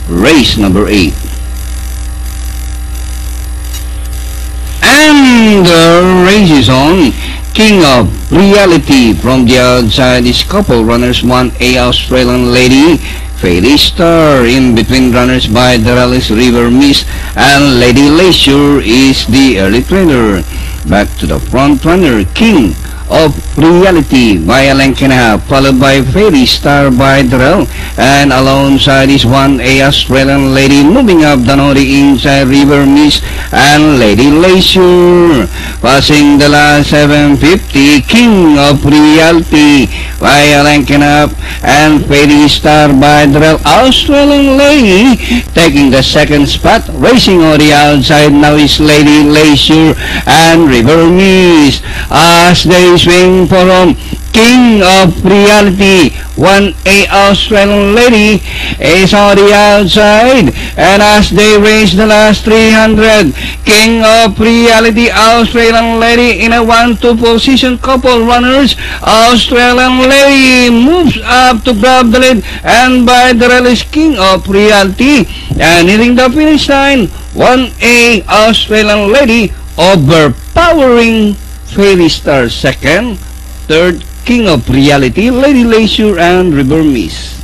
race number 8. And the race is on. King of Reality from the outside is couple runners 1A Australian Lady, Fairy Star. In between runners by Doralis River Mist and Lady Leisure is the early trainer. Back to the front runner, King of Reality by a length and a half, followed by Fairy Star by Darrell, and alongside is 1A Australian Lady. Moving up the Nori inside River Mist and Lady Leisure. Passing the last 750, King of Reality by a length and a half, and Fairy Star by Darrell. Australian Lady taking the second spot. Racing on the outside now is Lady Leisure and River Mist as they swing for King of Reality. 1A Australian Lady is on the outside, and as they race the last 300, King of Reality, Australian Lady in a 1-2 position. Couple runners, Australian Lady moves up to grab the lead, and by the release, King of Reality, and hitting the finish line, 1A Australian Lady overpowering Fairy Star second. Third, King of Reality, Lady Leisure, and River Mist.